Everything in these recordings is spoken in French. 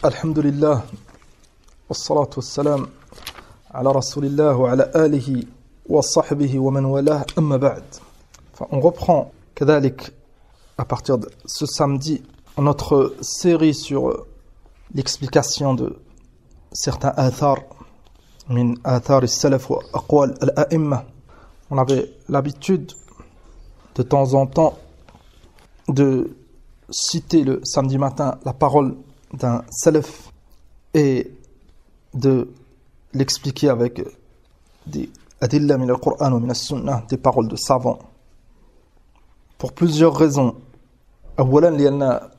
الحمد لله والصلاة والسلام على رسول الله وعلى آله وصحبه ومن والاه أما بعد. On reprend كذلك à partir de ce samedi notre série sur l'explication de certains athar min athar as-salaf wa aqwal al-a'imma. On avait l'habitude de temps en temps de citer le samedi matin la parole d'un salaf et de l'expliquer avec des adilla min al-Qur'an ou min as-sunnah, des paroles de savants, pour plusieurs raisons. Awalan, lianna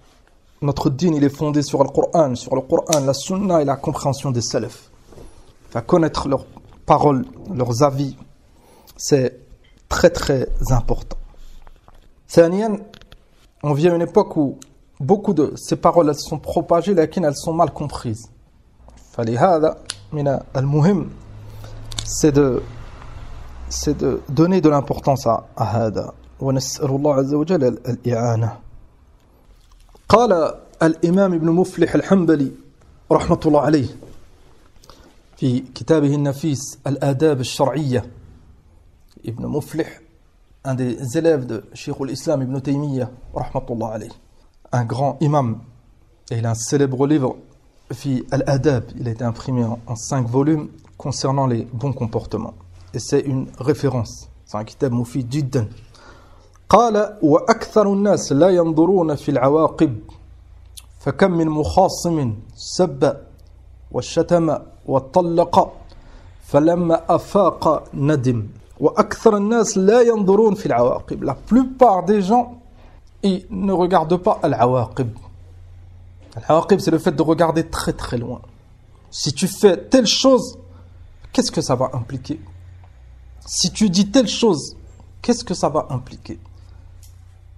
notre dîn il est fondé sur le Coran, la sunnah et la compréhension des salaf. Enfin, connaître leurs paroles, leurs avis, c'est très très important. Thaniyan, on vit à une époque où beaucoup de ces paroles elles sont propagées, mais elles sont mal comprises. فلهذا من المهم c'est de donner de l'importance à هذا ونسأل الله عز وجل الإعانة. قال الإمام ابن مفلح الحنبلي رحمة الله عليه في كتابه النفيس الآداب الشرعية. Ibn Muflih, un des élèves de Cheikh al-Islam Ibn Taymiyyah rahmatullah alayh, un grand imam, et il a un célèbre livre fi al-Adab, il a été imprimé en 5 volumes concernant les bons comportements, et c'est une référence, c'est un kitab mufid jiddan. قال وأكثر الناس لا ينظرون في العواقب فكم من مخاصم سب والشتم والطلق فلما أفاق ندم. La plupart des gens ils ne regardent pas al-awaqib. Al-awaqib, c'est le fait de regarder très très loin. Si tu fais telle chose, qu'est-ce que ça va impliquer? Si tu dis telle chose, qu'est-ce que ça va impliquer?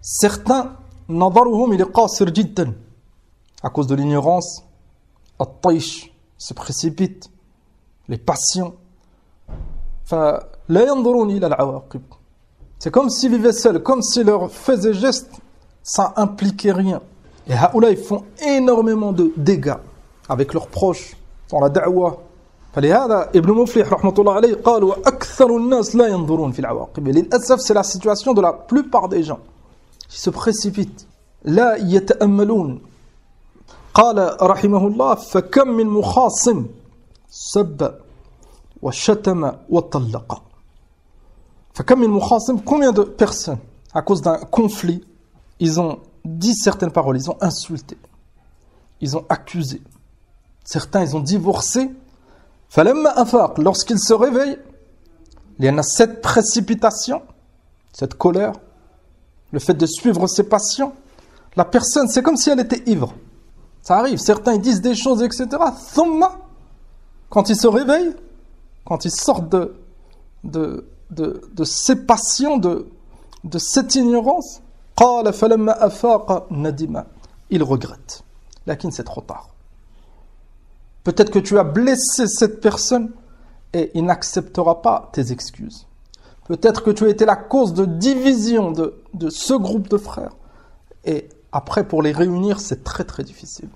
Certains, nadaruhum il est qasir jiddan, à cause de l'ignorance, at-taysh, se précipitent, les passions. C'est comme s'ils vivaient seuls, comme si leurs faits et gestes, ça impliquait rien. Et haoula, ils font énormément de dégâts avec leurs proches, dans la da'wa. فلهذا ابن مفلح رحمة الله عليه قال وأكثر الناس لا ينظرون في العواقب. للأسف, c'est la situation de la plupart des gens qui se précipitent. لا يتأملون. قال رحمه الله فكم من مخاصم سب وشتم وطلق. فكم من مخاصم, combien de personnes à cause d'un conflit ils ont dit certaines paroles, ils ont insulté, ils ont accusé, certains ils ont divorcé. فلما أفاق, lorsqu'ils se réveillent, il y en a cette précipitation, cette colère, le fait de suivre ses passions, la personne c'est comme si elle était ivre. Ça arrive, certains ils disent des choses etc. ثم, quand ils se réveillent, quand ils sortent de ces passions, de cette ignorance, قال فلما أفاق ندم, il regrette. Lakin c'est trop tard. Peut-être que tu as blessé cette personne et il n'acceptera pas tes excuses. Peut-être que tu as été la cause de division de ce groupe de frères. Et après, pour les réunir, c'est très très difficile.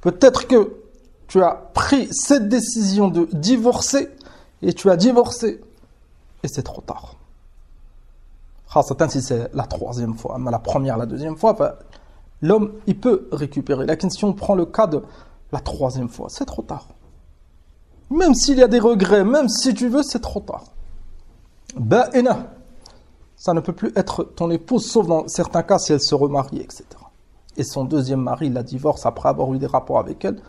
Peut-être que tu as pris cette décision de divorcer et tu as divorcé et c'est trop tard. Si c'est la 3e fois, mais la première, la 2e fois, l'homme il peut récupérer. Là, si on prend le cas de la 3e fois, c'est trop tard. Même s'il y a des regrets, même si tu veux, c'est trop tard. Ba'ina, ça ne peut plus être ton épouse, sauf dans certains cas si elle se remarie, etc. Et son 2e mari, il la divorce après avoir eu des rapports avec elle.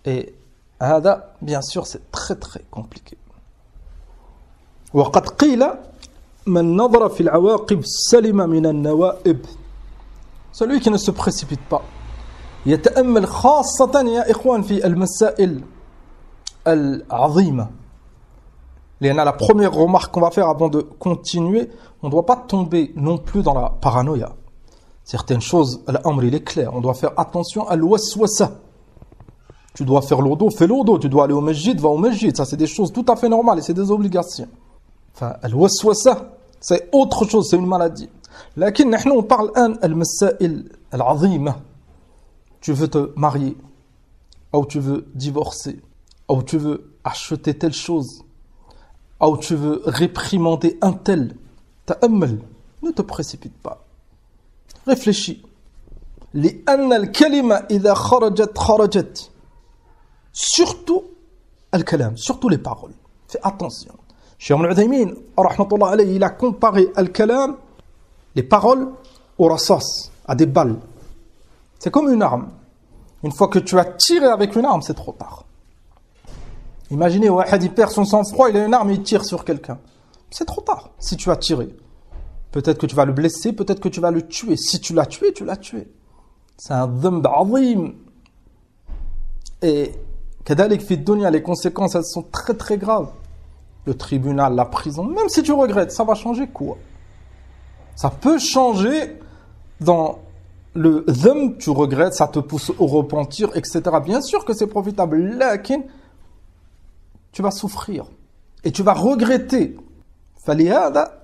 Et hada, bien sûr, c'est très très compliqué. وقد قيل من نظر في العواقب سلم من النوائب. Celui qui ne se précipite pas. يتأمل خاصة يا إخوان في المسائل العظيمة. La première remarque qu'on va faire avant de continuer, on ne doit pas tomber non plus dans la paranoïa. Certaines choses, l'amr il est clair, on doit faire attention à l'waswasa. Tu dois faire l'odo, fais l'odo. Tu dois aller au masjid, va au masjid. Ça, c'est des choses tout à fait normales et c'est des obligations. Enfin, al-waswasa, c'est autre chose, c'est une maladie. Lakin, nous, on parle al-masail al-azima. Tu veux te marier. ou tu veux divorcer, ou tu veux acheter telle chose, ou tu veux réprimander un tel, ta'ammal, ne te précipite pas. Réfléchis. لأن الكلمة إذا خرجت surtout al-kalam, surtout les paroles. Fais attention. Cheikh Ibn Uthaymin, rahmatullah alayhi, il a comparé al-kalam, les paroles, au rassas, à des balles. C'est comme une arme. Une fois que tu as tiré avec une arme, c'est trop tard. Imaginez, Wahid, il perd son sang-froid, il a une arme, il tire sur quelqu'un. C'est trop tard si tu as tiré. Peut-être que tu vas le blesser, peut-être que tu vas le tuer. Si tu l'as tué, tu l'as tué. C'est un dhanb azim. Et kadalik fi dunya, les conséquences, elles sont très très graves. Le tribunal, la prison, même si tu regrettes, ça va changer quoi? Ça peut changer dans le dhanb, tu regrettes, ça te pousse au repentir, etc. Bien sûr que c'est profitable, lakin tu vas souffrir et tu vas regretter. Falihada,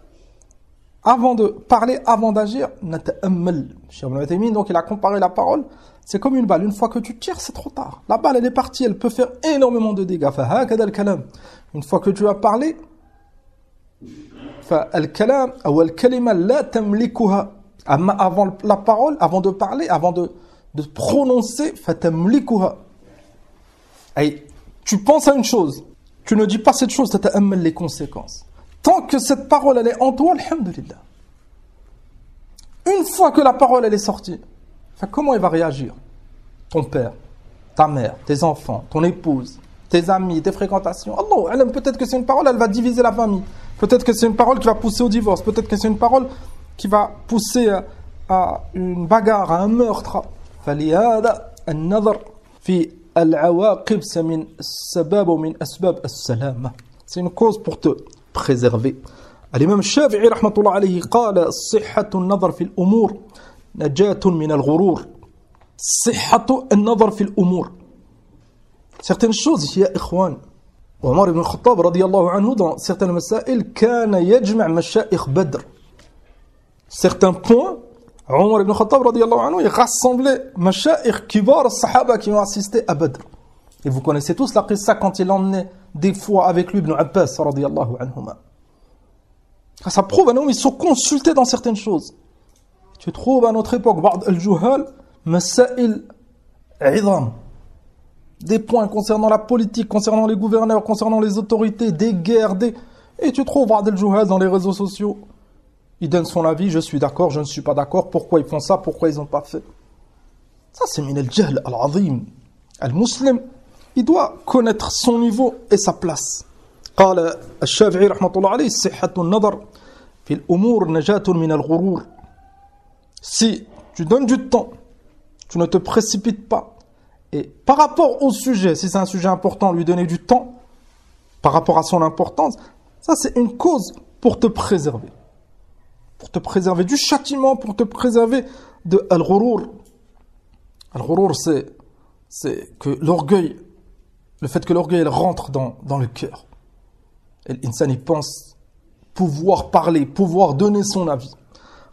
avant de parler, avant d'agir, nata'ammal. Cheikh Ibn Uthaymin, donc il a comparé la parole, c'est comme une balle. Une fois que tu tires, c'est trop tard. La balle, elle est partie, elle peut faire énormément de dégâts. Fahakada al-kalam. Une fois que tu as parlé, al-kalam ou al-kalima la tamlikuha. Avant la parole, avant de parler, avant de prononcer, fatamlikuha. Tu penses à une chose, tu ne dis pas cette chose, tata'ammal les conséquences. Tant que cette parole, elle est en toi, alhamdulillah. Une fois que la parole, elle est sortie, comment il va réagir? Ton père, ta mère, tes enfants, ton épouse, tes amis, tes fréquentations. Allah, peut-être que c'est une parole, elle va diviser la famille. Peut-être que c'est une parole qui va pousser au divorce. Peut-être que c'est une parole qui va pousser à une bagarre, à un meurtre. فلهذا النظر في العواقب من سبب من أسباب السلامة. C'est une cause pour te préserver. الإمام الشافعي رحمة الله عليه قال صحة النظر في الأمور نجاة من الغرور. صحة النظر في الأمور. Certaines choses, يا إخوان. Omar ibn Khattab radiyallahu anhu, dans certaines masail, كان يجمع مشائخ بدر. Certains points, Omar ibn Khattab radiyallahu anhu, il rassemblait masha'ikh kibar sahaba qui ont assisté à Badr. Et vous connaissez tous la qissa quand il emmenait des fois avec lui Ibn Abbas radiyallahu anhuma. Ça prouve, ils sont consultés dans certaines choses. Tu trouves à notre époque, ba'd al-juhal, masail idham. Des points concernant la politique, concernant les gouverneurs, concernant les autorités, des guerres, et tu trouves ba'd al-juhal dans les réseaux sociaux. Il donne son avis, je suis d'accord, je ne suis pas d'accord, pourquoi ils font ça, pourquoi ils n'ont pas fait. Ça c'est min al-jahl al-azim. Al-muslim, il doit connaître son niveau et sa place. قال الشافعي رحمة الله عليه صحة النظر في الأمور نجاة من الغرور. Si tu donnes du temps, tu ne te précipites pas, et par rapport au sujet, si c'est un sujet important, lui donner du temps, par rapport à son importance, ça c'est une cause pour te préserver. Pour te préserver du châtiment, pour te préserver de al-ghurur. Al-ghurur, c'est que l'orgueil, le fait que l'orgueil rentre dans le cœur. Et l'insan, il pense pouvoir parler, pouvoir donner son avis.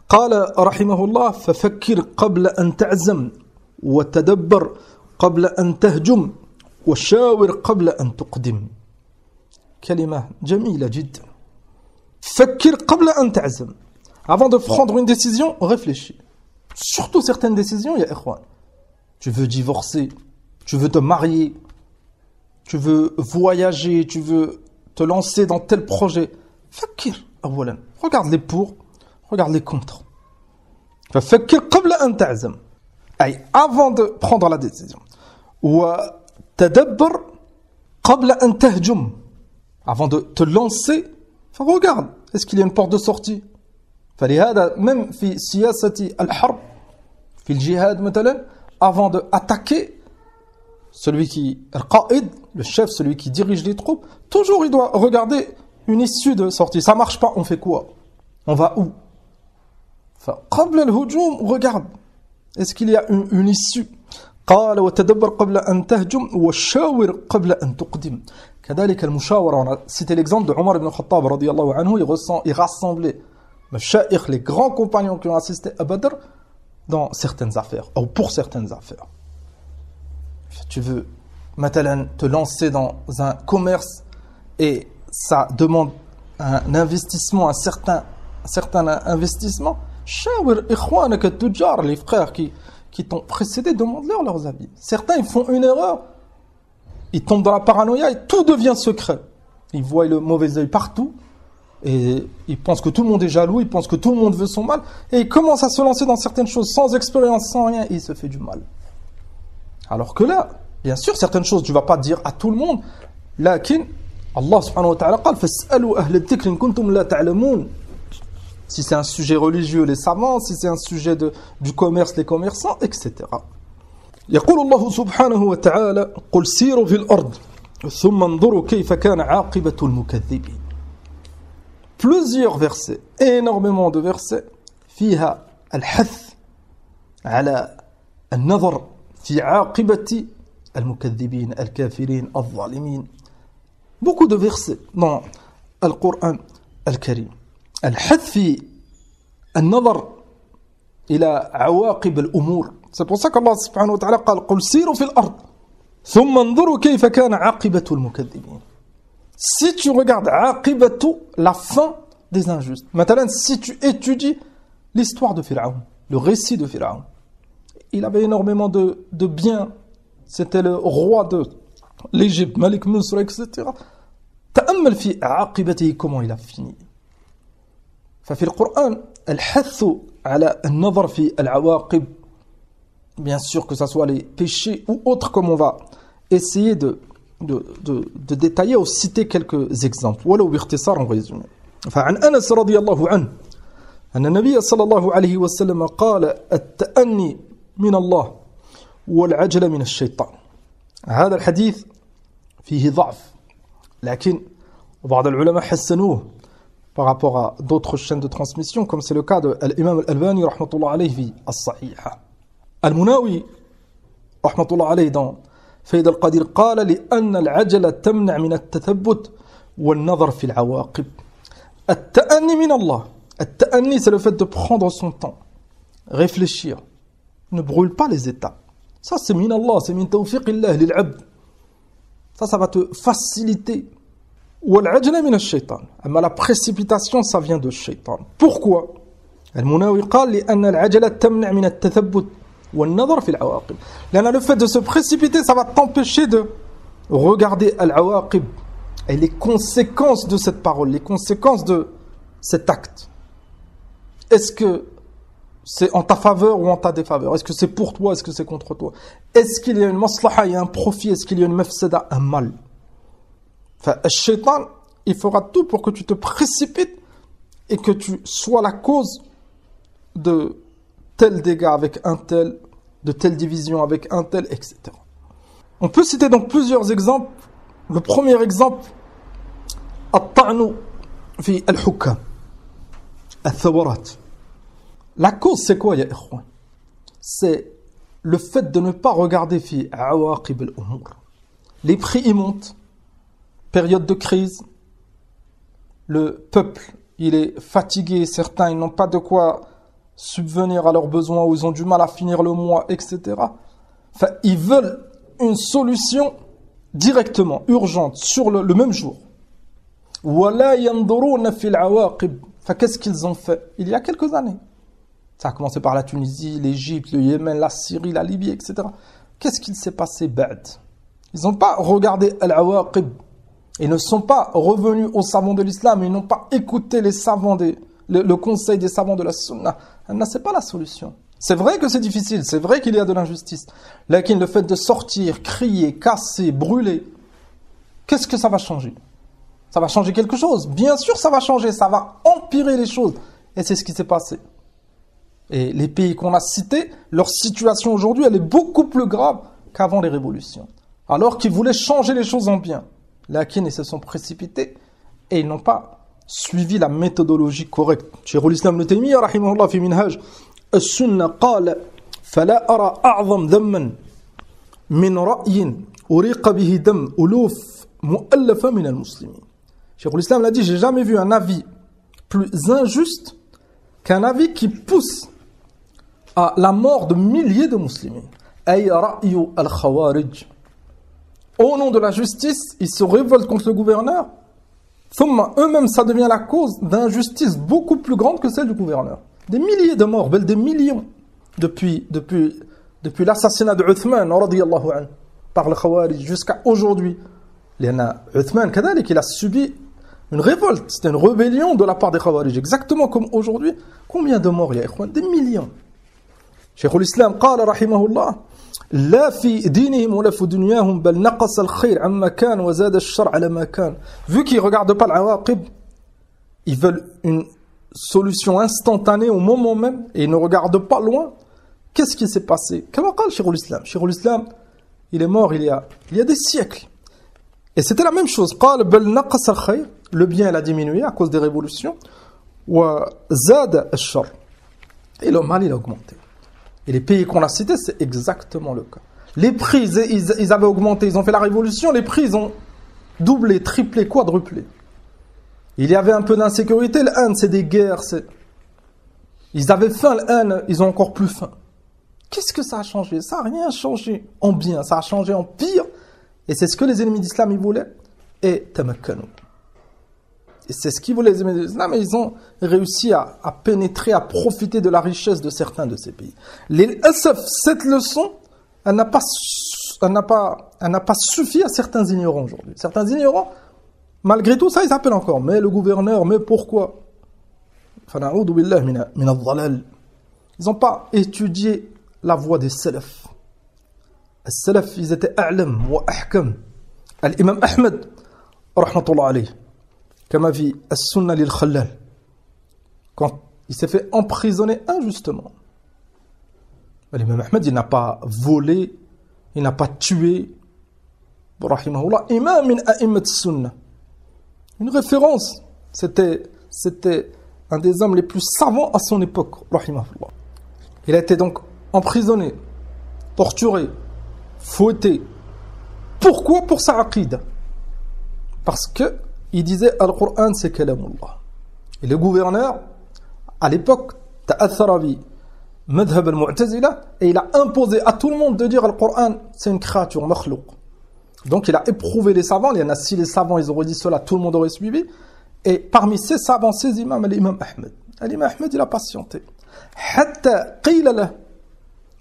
قال رحمه الله ففكر قبل أن تعزم وتدبر قبل أن تهجم وشاور قبل أن تقدم. كلمة جميلة جدا. فكر قبل أن تعزم. Avant de prendre une décision, réfléchis. Surtout certaines décisions, ya ikhwan. Tu veux divorcer, tu veux te marier, tu veux voyager, tu veux te lancer dans tel projet. Fakir, awalan. Regarde les pour, regarde les contre. Fakir qabla an ta'zam. Avant de prendre la décision. Wa tadabbar qabla an tahjum. Avant de te lancer, regarde, est-ce qu'il y a une porte de sortie? فلهذا même في سياسة الحرب في الجهاد مثلا, avant de attaquer, celui qui القائد, le chef, celui qui dirige les troupes, toujours il doit regarder une issue de sortie. Ça marche pas, on fait quoi? On va où? قبل الهجوم, regarde, est-ce qu'il y a une issue? قال وتدبر قبل أن تهجم وشاور قبل أن تقدم. كذلك المشاورة, on a cité l'exemple de Omar ibn Khattab radiyallahu anhu, il rassemblait les grands compagnons qui ont assisté à Badr dans certaines affaires, ou pour certaines affaires. Tu veux Maintenant, te lancer dans un commerce et ça demande un investissement, un certain investissement. Shawir ikhwanak at-tujar, les frères qui t'ont précédé, demande-leur leurs avis. Certains, ils font une erreur, ils tombent dans la paranoïa et tout devient secret. Ils voient le mauvais œil partout et ils pensent que tout le monde est jaloux, ils pensent que tout le monde veut son mal et ils commencent à se lancer dans certaines choses sans expérience, sans rien et il se fait du mal. Alors que là, bien sûr, certaines choses, tu ne vas pas dire à tout le monde. Lakin, Allah subhanahu wa ta'ala قال فاسألوا أهل الذكر إن كنتم لا تعلمون. Si c'est un sujet religieux, les savants, si c'est un sujet du commerce, les commerçants, etc. يقول الله سبحانه وتعالى قل سيروا في الأرض ثم انظروا كيف كان عاقبة المكذبين. Plusieurs versets, énormément de versets, فيها الحث على النظر في عاقبة المكذبين الكافرين الظالمين. Beaucoup de versets dans le Coran الكريم. الحث في النظر إلى عواقب الأمور. C'est pour ça qu'Allah subhanahu wa ta'ala قال قل سيروا في الأرض ثم انظروا كيف كان عاقبة المكذبين. Si tu regardes عاقبة, la fin des injustes. Maintenant, si tu étudies l'histoire de Pharaon, le récit de Pharaon, il avait énormément de biens. C'était le roi de l'Égypte, Malik Misr, etc. تأمل في عاقبته, comment il a fini. ففي القرآن الحث على النظر في العواقب, bien sûr que ce soit les péchés ou autres, comme on va essayer de détailler ou citer quelques exemples. ولو باختصار en résumé. فعن أنس رضي الله عنه أن النبي صلى الله عليه وسلم قال التأني من الله والعجل من الشيطان. هذا الحديث فيه ضعف, لكن بعض العلماء حسنوه par rapport à d'autres chaînes de transmission, comme c'est le cas de l'imam al-Albani rahmatullah alayhi fi as-Sahiha. Al-Munawi rahmatullah alayhi dans Fayd al-Qadir قال لأن العجلة تمنع من التثبت والنظر في العواقب. التأني من الله. التأني, c'est le fait de prendre son temps, réfléchir, ne brûle pas les étapes. Ça c'est min Allah, c'est min tawfiqillah lil abd. Ça va te faciliter. والعجلة من الشيطان. أما la précipitation, ça vient de shaitan. Pourquoi? المناوي قال لأن العجلة تمنع من التثبت والنظر في العواقب. لأن le fait de se précipiter, ça va t'empêcher de regarder al-awaqib et les conséquences de cette parole, les conséquences de cet acte. Est-ce que c'est en ta faveur ou en ta défaveur? Est-ce que c'est pour toi? Est-ce que c'est contre toi? Est-ce qu'il y a une maslaha, il y a un profit? Est-ce qu'il y a une mafsada, un mal? Enfin, le shaitan, il fera tout pour que tu te précipites et que tu sois la cause de tel dégât avec un tel, de telle division avec un tel, etc. On peut citer donc plusieurs exemples. Le premier exemple, الطعن في الحكام الثورات. La cause, c'est quoi, ya ikhwan? C'est le fait de ne pas regarder fi awaqib al-umur. Les prix y montent, période de crise, le peuple, il est fatigué, certains, ils n'ont pas de quoi subvenir à leurs besoins, ou ils ont du mal à finir le mois, etc. Enfin, ils veulent une solution directement, urgente, sur le même jour. وَلَا يَنْظُرُونَ فِي الْعَوَاقِبِ. Enfin, qu'est-ce qu'ils ont fait il y a quelques années? Ça a commencé par la Tunisie, l'Égypte, le Yémen, la Syrie, la Libye, etc. Qu'est-ce qu'il s'est passé ba'd? Ils n'ont pas regardé al-awaqib. Ils ne sont pas revenus aux savants de l'islam. Ils n'ont pas écouté les savants le conseil des savants de la sunna. C'est pas la solution. C'est vrai que c'est difficile. C'est vrai qu'il y a de l'injustice. Lakin le fait de sortir, crier, casser, brûler, qu'est-ce que ça va changer? Ça va changer quelque chose. Bien sûr, ça va changer. Ça va empirer les choses. Et c'est ce qui s'est passé. Et les pays qu'on a cités, leur situation aujourd'hui, elle est beaucoup plus grave qu'avant les révolutions. Alors qu'ils voulaient changer les choses en bien. Lakin, ils se sont précipités et ils n'ont pas suivi la méthodologie correcte. Cheikh al-Islam Ibn Taymiyyah rahimahullah fi minhaj as-sunnah qala fala ara a'zam dhamman min ra'yin uriqa bihi dam uluf mu'allafa min al-muslimin. Cheikh al-Islam l'a dit, j'ai jamais vu un avis plus injuste qu'un avis qui pousse à la mort de milliers de musulmans. Ay ra'yu al-khawarij. au nom de la justice, ils se révoltent contre le gouverneur. Eux-mêmes, ça devient la cause d'injustice beaucoup plus grande que celle du gouverneur. Des milliers de morts, des millions, depuis l'assassinat de Uthman, radiyallahu anhu, par le Khawarij, jusqu'à aujourd'hui. Uthman, il a subi une révolte, c'était une rébellion de la part des Khawarij, exactement comme aujourd'hui. Combien de morts il y a? Des millions. Cheikh l'Islam, قال رحمه الله لا في دينهم ولا في دنياهم بل نقص الخير عما كان وزاد الشر على ما كان. Vu qu'ils ne regardent pas l'awaqib, ils veulent une solution instantanée au moment même et ils ne regardent pas loin. Qu'est-ce qui s'est passé? Comment قال Cheikh l'Islam? Cheikh l'Islam, il est mort il y a des siècles. Et c'était la même chose. قال بل نقص الخير, le bien il a diminué à cause des révolutions. وزاد الشر, et le mal il a augmenté. Et les pays qu'on a cités, c'est exactement le cas. Les prix, ils avaient augmenté, ils ont fait la révolution, les prix, ils ont doublé, triplé, quadruplé. Il y avait un peu d'insécurité, le haine, c'est des guerres. Ils avaient faim, le haine, ils ont encore plus faim. Qu'est-ce que ça a changé? Ça n'a rien changé en bien, ça a changé en pire. Et c'est ce que les ennemis d'Islam, ils voulaient. Et tamakkanu. Et c'est ce qu'ils voulaient les ennemis de l'islam, et ils ont réussi à pénétrer, à profiter de la richesse de certains de ces pays. Cette leçon, elle n'a pas suffi à certains ignorants aujourd'hui. Certains ignorants, malgré tout ça, ils appellent encore. Mais le gouverneur, mais pourquoi? Ils n'ont pas étudié la voie des salaf. Les salaf, ils étaient a'lam wa ahkam. L'imam Ahmed, rahmatullah alayhi, comme a dit As-Sunnah lil-Khallal, quand il s'est fait emprisonner injustement. L'imam Ahmed, il n'a pas volé, il n'a pas tué. Rahimahullah, imam min a'immat as-Sunnah. Une référence. C'était un des hommes les plus savants à son époque. Rahimahullah. Il a été donc emprisonné, torturé, fouetté. Pourquoi? Pour sa aqida. Parce que il disait Al-Qur'an c'est kalamullah. Et le gouverneur, à l'époque, ta'athara bi madhhab al-mu'tazila, et il a imposé à tout le monde de dire Al-Qur'an c'est une créature, makhlouq. Donc il a éprouvé les savants. Il y en a, si les savants ils auraient dit cela, tout le monde aurait suivi. Et parmi ces savants, ces imams, l'imam Ahmed. L'imam Ahmed, il a patienté. Hatta qila lah.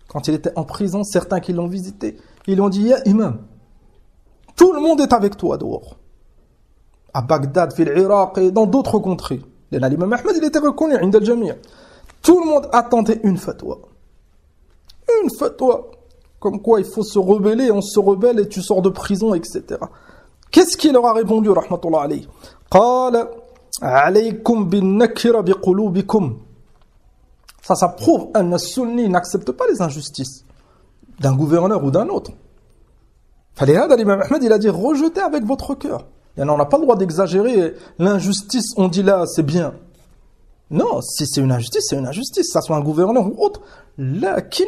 Quand il était en prison, certains qui l'ont visité, ils lui ont dit Ya imam, tout le monde est avec toi dehors. À Bagdad, fil Irak et dans d'autres contrées. L'imam Ahmed, il était reconnu, Inda al-Jami'. Tout le monde attendait une fatwa. Une fatwa. Comme quoi il faut se rebeller, on se rebelle et tu sors de prison, etc. Qu'est-ce qu'il leur a répondu, rahmatullah alayhi? Qala alaykum bin nakira bi qulubikum. Ça prouve qu'un sunni n'accepte pas les injustices d'un gouverneur ou d'un autre. Falihada, l'imam Ahmed, il a dit rejetez avec votre cœur. On n'a pas le droit d'exagérer. L'injustice, on dit là, c'est bien. Non, si c'est une injustice, c'est une injustice. Ça soit un gouverneur ou autre. Lakin,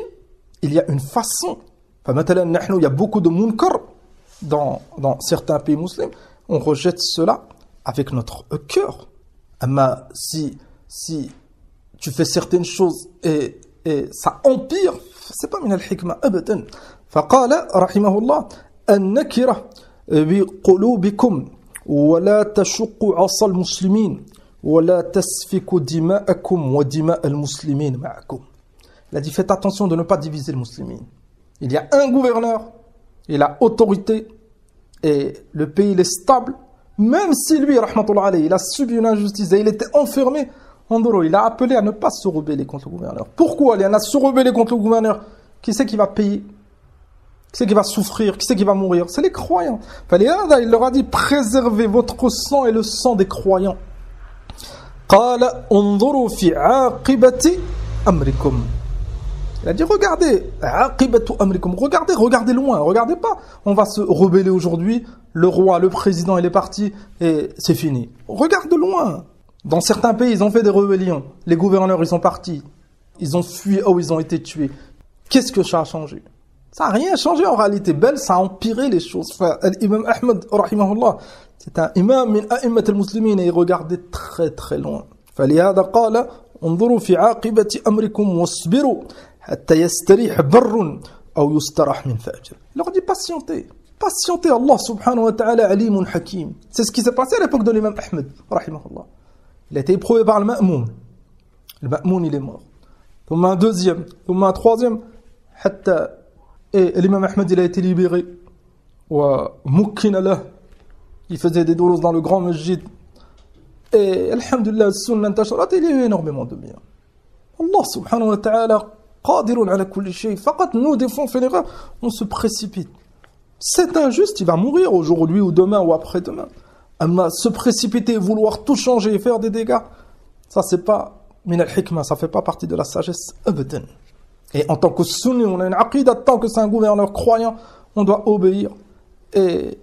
il y a une façon. Il y a beaucoup de munkar dans certains pays musulmans. On rejette cela avec notre cœur. Mais si tu fais certaines choses et ça empire, c'est pas min al-hikmah abadan. Faqala rahimahullah an-nakira bi qulubikum wa la tashqu 'asa al-muslimin wa la tasfiku dima'akum wa dima' al-muslimin ma'akum. Il a dit faites attention de ne pas diviser les musulmans. Il y a un gouverneur, il a autorité et le pays il est stable. Même si lui, rahmatullah alayhi, il a subi une injustice et il était enfermé, il a appelé à ne pas se rebeller contre le gouverneur. Pourquoi il y en a se rebeller contre le gouverneur? Qui c'est qui va payer? Qui c'est qui va souffrir? Qui c'est qui va mourir? C'est les croyants. Il leur a dit préservez votre sang et le sang des croyants. Qala unzuru fi 'aqibati amrikum. Il a dit regardez, regardez loin, regardez pas. On va se rebeller aujourd'hui, le roi, le président, il est parti et c'est fini. Regarde loin. Dans certains pays, ils ont fait des rébellions. Les gouverneurs, ils sont partis. Ils ont fui où ils ont été tués. Qu'est-ce que ça a changé? Ça n'a rien changé en réalité. Belle, ça a empiré les choses. L'imam Ahmed, rahimahullah, c'est un imam min a'immat al-muslimin et il regardait très très loin. فلهذا قال انظروا في عاقبة أمركم واصبروا حتى يستريح بر أو يستراح من فاجر. Il leur dit patientez. Patientez, Allah subhanahu wa ta'ala alimun hakim. C'est ce qui s'est passé à l'époque de l'imam Ahmed, rahimahullah. Il a été éprouvé par le Ma'moun. Le Ma'moun, il est mort. ثم un deuxième, ثم un troisième, et l'imam Ahmed, il a été libéré. ومكن له. Il faisait des doulos dans le grand masjid. Et alhamdulillah, sunna intasharat, il y a eu énormément de bien. Allah subhanahu wa ta'ala qadirun ala kulli shay. Faqat nous, des fois, on fait l'erreur, on se précipite. C'est injuste, il va mourir aujourd'hui ou demain ou après-demain. Mais se précipiter, vouloir tout changer et faire des dégâts, ça c'est pas min al-hikmah, ça fait pas partie de la sagesse abadan. Et en tant que sunni, on a une aqida, tant que c'est un gouverneur croyant, on doit obéir et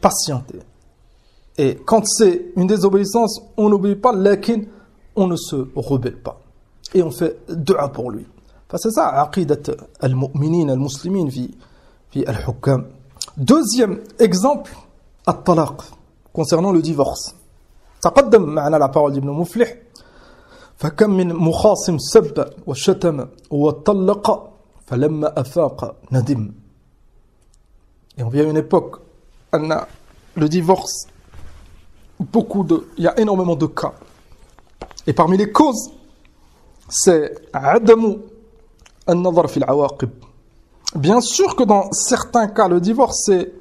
patienter. Et quand c'est une désobéissance, on n'obéit pas, lakin on ne se rebelle pas. Et on fait dua pour lui. Enfin, c'est ça, aqidat al-mu'minin, al-muslimin, fi al-hukam. Deuxième exemple, at-talaq, concernant le divorce. تقدم معنا la parole d'Ibn Muflih. فكم من مخاصم سب وشتم وطلق فلما أفاق ندم. Et on vit à une époque, le divorce, il y a énormément de cas. Et parmi les causes, c'est عدم النظر في العواقب. Bien sûr que dans certains cas, le divorce, c'est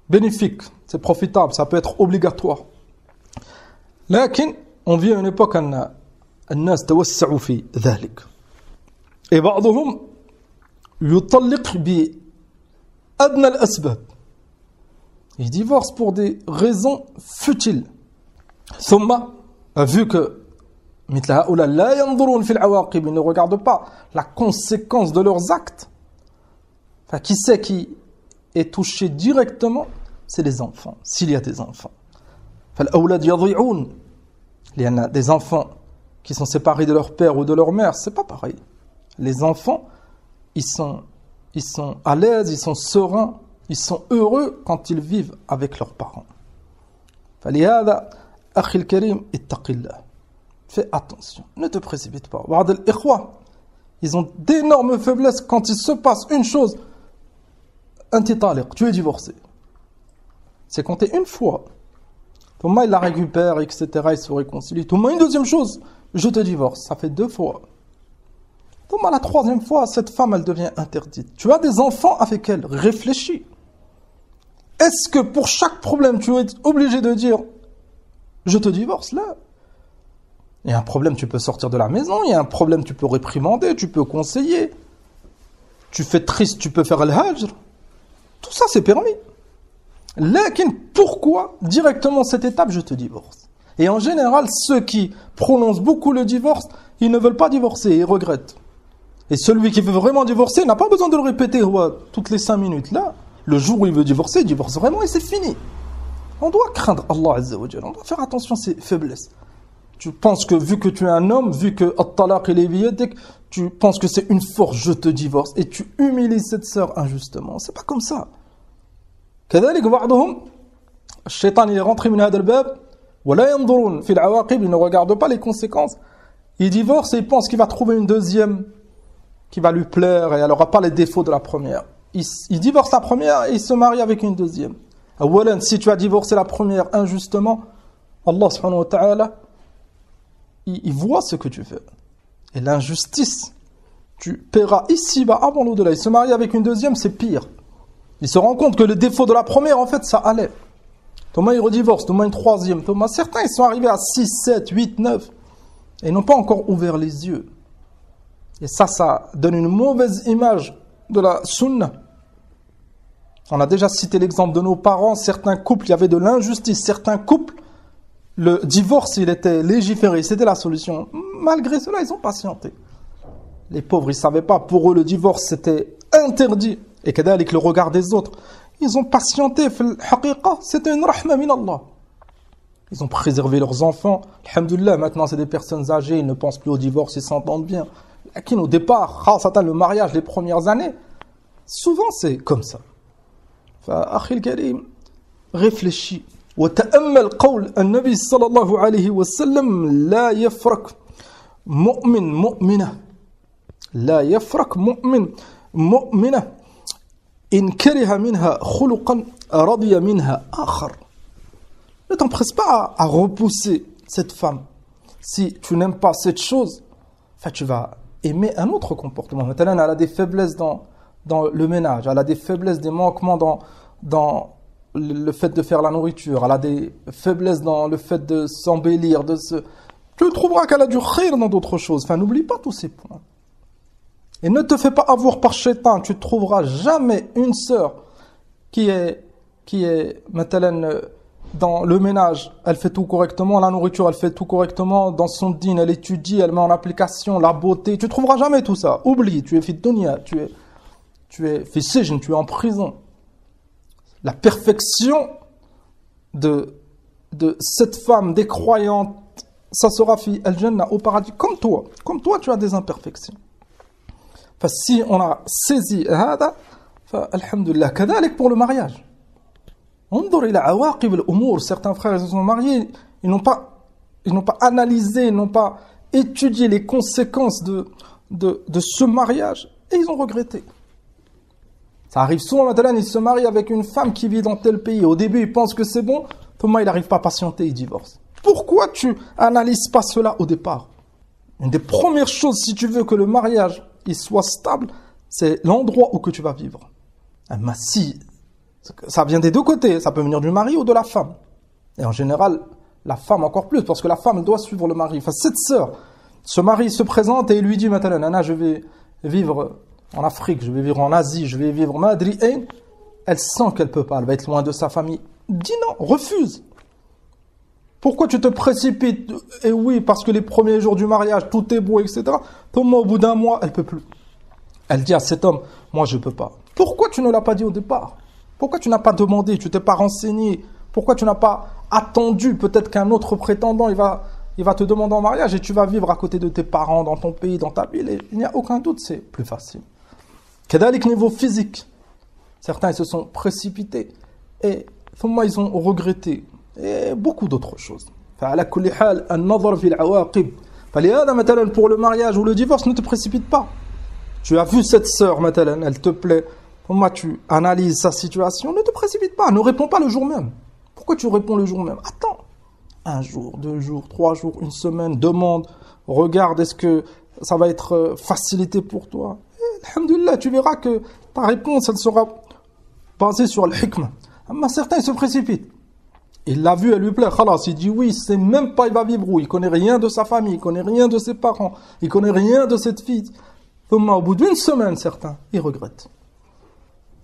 bénéfique, c'est profitable, ça peut être obligatoire. لكن on vit à une époque أن الناس توسعوا في ذلك. Et بعضهم يطلق بأدنى الأسباب. Il divorce pour des raisons futiles. ثم, vu que مثل هؤلاء لا ينظرون في العواقب, ils ne regardent pas la conséquence de leurs actes. Enfin, qui c'est qui est touché directement? C'est les enfants, s'il y a des enfants. فالأولاد يضيعون. Il y en a des enfants qui sont séparés de leur père ou de leur mère, c'est pas pareil. Les enfants, ils sont à l'aise, ils sont sereins, ils sont heureux quand ils vivent avec leurs parents. فلهذا أخي الكريم اتق الله. Fais attention, ne te précipite pas. بعض الإخوة, ils ont d'énormes faiblesses quand il se passe une chose. أنت طالق, tu es divorcé. C'est compté une fois. Thomas, il la récupère, etc. Il se réconcilie. Thomas, une deuxième chose, je te divorce. Ça fait 2 fois. Thomas, la 3e fois, cette femme, elle devient interdite. Tu as des enfants avec elle. Réfléchis. Est-ce que pour chaque problème, tu es obligé de dire je te divorce là? Il y a un problème, tu peux sortir de la maison. Il y a un problème, tu peux réprimander, tu peux conseiller. Tu fais triste, tu peux faire al-hajr. Tout ça, c'est permis. Lakin, pourquoi directement cette étape, je te divorce? Et en général, ceux qui prononcent beaucoup le divorce, ils ne veulent pas divorcer, ils regrettent. Et celui qui veut vraiment divorcer n'a pas besoin de le répéter toutes les 5 minutes. Là, le jour où il veut divorcer, il divorce vraiment et c'est fini. On doit craindre Allah Azza wa Jalla, on doit faire attention à ses faiblesses. Tu penses que vu que tu es un homme, vu que at-talaq il est biyadik, tu penses que c'est une force, je te divorce, et tu humilies cette sœur injustement. C'est pas comme ça. كذلك بعضهم الشيطان il est rentré من هذا الباب ولا ينظرون في العواقب, il ne regarde pas les conséquences. Il divorce et il pense qu'il va trouver une deuxième qui va lui plaire et elle n'aura pas les défauts de la première. Il divorce la première et il se marie avec une deuxième. أولا, si tu as divorcé la première injustement, Allah subhanahu wa ta'ala il voit ce que tu fais. Et l'injustice, tu paieras ici-bas avant l'au-delà. Il se marie avec une deuxième, c'est pire. Il se rend compte que le défaut de la première, en fait, ça allait. Thomas, il redivorce. Thomas, une 3e. Thomas, certains, ils sont arrivés à 6, 7, 8, 9. Et ils n'ont pas encore ouvert les yeux. Et ça donne une mauvaise image de la sunna. On a déjà cité l'exemple de nos parents. Certains couples, il y avait de l'injustice. Certains couples, le divorce, il était légiféré. C'était la solution. Malgré cela, ils ont patienté. Les pauvres, ils ne savaient pas. Pour eux, le divorce, c'était interdit. Et qu'avec le regard des autres, ils ont patienté. C'était une rahma min Allah. Ils ont préservé leurs enfants. Alhamdulillah, maintenant c'est des personnes âgées, ils ne pensent plus au divorce, ils s'entendent bien. Au départ, le mariage, les premières années, souvent c'est comme ça. فأخي الكريم, réfléchis. وتأمل قول النبي صلى الله عليه وسلم لا يفرق مؤمن مؤمنة لا يفرق مؤمن مؤمنة إن كره منها خلقا رضي منها آخر. Ne t'empresse pas à repousser cette femme. Si tu n'aimes pas cette chose, enfin, tu vas aimer un autre comportement. Maintenant, elle a des faiblesses dans le ménage, elle a des faiblesses, des manquements dans le fait de faire la nourriture, elle a des faiblesses dans le fait de s'embellir, tu trouveras qu'elle a du khayr dans d'autres choses. Enfin, n'oublie pas tous ces points. Et ne te fais pas avoir par shaitan. Tu ne trouveras jamais une sœur qui est maintenant, dans le ménage, elle fait tout correctement, la nourriture, elle fait tout correctement, dans son dîn, elle étudie, elle met en application la beauté. Tu ne trouveras jamais tout ça. Oublie, tu es fi dunya, tu es fi sijn, tu es en prison. La perfection de cette femme, des croyantes, ça sera fi al-jannah, au paradis, comme toi. Comme toi, tu as des imperfections. Enfin, si on a saisi hada, alhamdulillah, kadalik pour le mariage. Certains frères se sont mariés, ils n'ont pas analysé, ils n'ont pas étudié les conséquences de ce mariage et ils ont regretté. Ça arrive souvent maintenant, ils se marient avec une femme qui vit dans tel pays. Au début, ils pensent que c'est bon, Thomas il n'arrive pas à patienter, il divorce. Pourquoi tu analyses pas cela au départ? Une des premières choses, si tu veux que le mariage il soit stable, c'est l'endroit où que tu vas vivre. Mais si ça vient des deux côtés, ça peut venir du mari ou de la femme. Et en général, la femme encore plus, parce que la femme doit suivre le mari. Enfin, cette sœur, ce mari se présente et il lui dit maintenant, Nana, je vais vivre en Afrique, je vais vivre en Asie, je vais vivre Madri. Elle sent qu'elle peut pas, elle va être loin de sa famille. Dis non, refuse. Pourquoi tu te précipites? Et oui, parce que les premiers jours du mariage, tout est beau, etc. Thomas, au bout d'un mois, elle peut plus. Elle dit à cet homme, moi je peux pas. Pourquoi tu ne l'as pas dit au départ? Pourquoi tu n'as pas demandé, tu t'es pas renseigné? Pourquoi tu n'as pas attendu? Peut-être qu'un autre prétendant, il va te demander en mariage et tu vas vivre à côté de tes parents, dans ton pays, dans ta ville. Et il n'y a aucun doute, c'est plus facile. Kedalik niveau physique. Certains ils se sont précipités et ils ont regretté. Et beaucoup d'autres choses. Pour le mariage ou le divorce, ne te précipite pas. Tu as vu cette sœur, elle te plaît. Tu analyses sa situation, ne te précipite pas, ne réponds pas le jour même. Pourquoi tu réponds le jour même? Attends. 1 jour, 2 jours, 3 jours, 1 semaine, demande, regarde, est-ce que ça va être facilité pour toi? Et, alhamdulillah, tu verras que ta réponse, elle sera basée sur le hikmah. Mais certains, ils se précipitent. Il l'a vu, elle lui plaît, khalas, il dit oui, c'est même pas il va vivre où, il connaît rien de sa famille, il connaît rien de ses parents, il connaît rien de cette fille. Au bout d'1 semaine, certains, ils regrettent.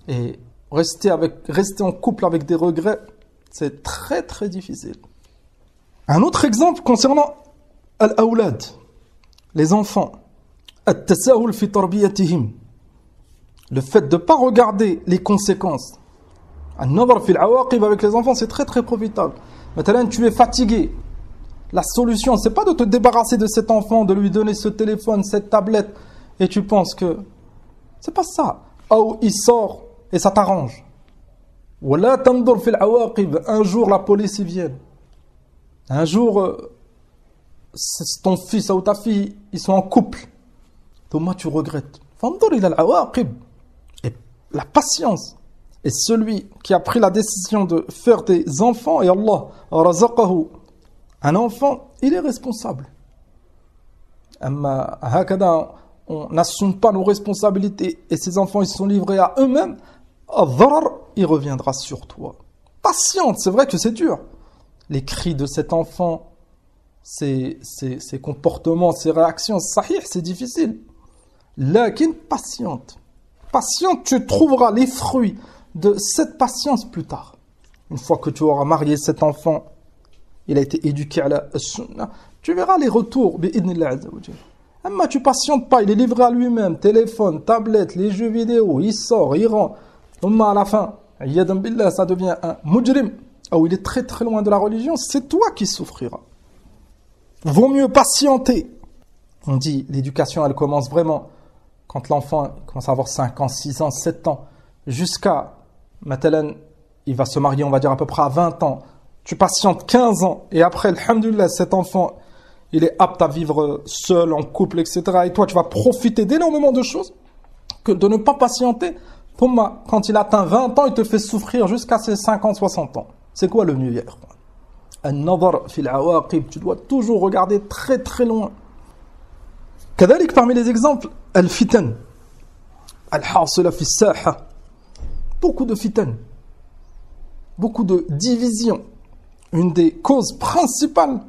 Et rester en couple avec des regrets, c'est très très difficile. Un autre exemple concernant al-awlad, les enfants. At-tasahul fi tarbiyatihim. Le fait de ne pas regarder les conséquences. An-nadar fi al-awaqib avec les enfants, c'est très très profitable. Maintenant, tu es fatigué. La solution, c'est pas de te débarrasser de cet enfant, de lui donner ce téléphone, cette tablette, et tu penses que c'est pas ça. Ou il sort et ça t'arrange. Wala tandur fi al-awaqib. Un jour la police y vient. Un jour ton fils ou ta fille, ils sont en couple. Toi, tu regrettes. Fandur ila al-awaqib. Et la patience. Et celui qui a pris la décision de faire des enfants, et Allah razaqahu un enfant, il est responsable. On n'assume pas nos responsabilités et ces enfants ils sont livrés à eux-mêmes, il reviendra sur toi. Patiente, c'est vrai que c'est dur. Les cris de cet enfant, ses comportements, ses réactions, sahih, c'est difficile. Lakin patiente. Patiente, tu trouveras les fruits de cette patience plus tard. Une fois que tu auras marié cet enfant, il a été éduqué à la sunnah, tu verras les retours, bi'idnillah azza wa jalla. Mais tu patientes pas, il est livré à lui-même, téléphone, tablette, les jeux vidéo, il sort, il rentre. À la fin, ça devient un mujrim, où il est très très loin de la religion, c'est toi qui souffriras. Vaut mieux patienter. On dit, l'éducation, elle commence vraiment quand l'enfant commence à avoir 5 ans, 6 ans, 7 ans, jusqu'à, maintenant, il va se marier, on va dire à peu près à 20 ans. Tu patientes 15 ans, et après, alhamdulillah, cet enfant, il est apte à vivre seul, en couple, etc. Et toi, tu vas profiter d'énormément de choses, que de ne pas patienter. Thumma, quand il atteint 20 ans, il te fait souffrir jusqu'à ses 50, 60 ans. C'est quoi le mieux, ya ikhwan? An-nadar fil awaqib, tu dois toujours regarder très très loin. كذلك parmi les exemples, al-fitan, al-hasila fi as-saha. Beaucoup de fitan, beaucoup de divisions. Une des causes principales,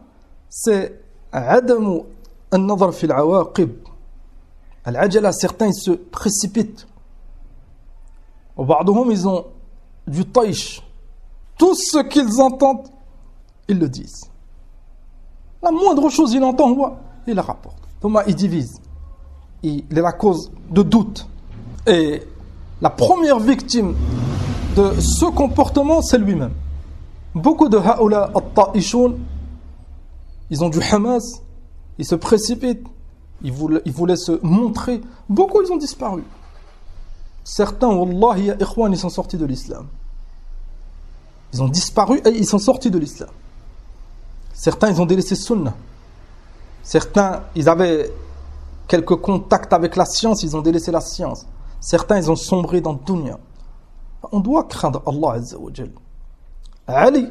c'est عدم النظر في العواقب. Al-ajala, certains ils se précipitent. وبعضهم ils ont du taïch. Tout ce qu'ils entendent, ils le disent. La moindre chose, il entend, il la rapporte. Thomas, il divise. Il est la cause de doute. Et la première victime de ce comportement, c'est lui-même. Beaucoup de haoula at-ta'ishoun, ils ont du hamas, ils se précipitent, ils voulaient se montrer. Beaucoup, ils ont disparu. Certains, wallahi, ya ikhwan, ils sont sortis de l'islam. Ils ont disparu et ils sont sortis de l'islam. Certains, ils ont délaissé Sunnah. Certains, ils avaient quelques contacts avec la science, ils ont délaissé la science. Certains, ils ont sombré dans le dunya. On doit craindre Allah Azza wa Jal. Ali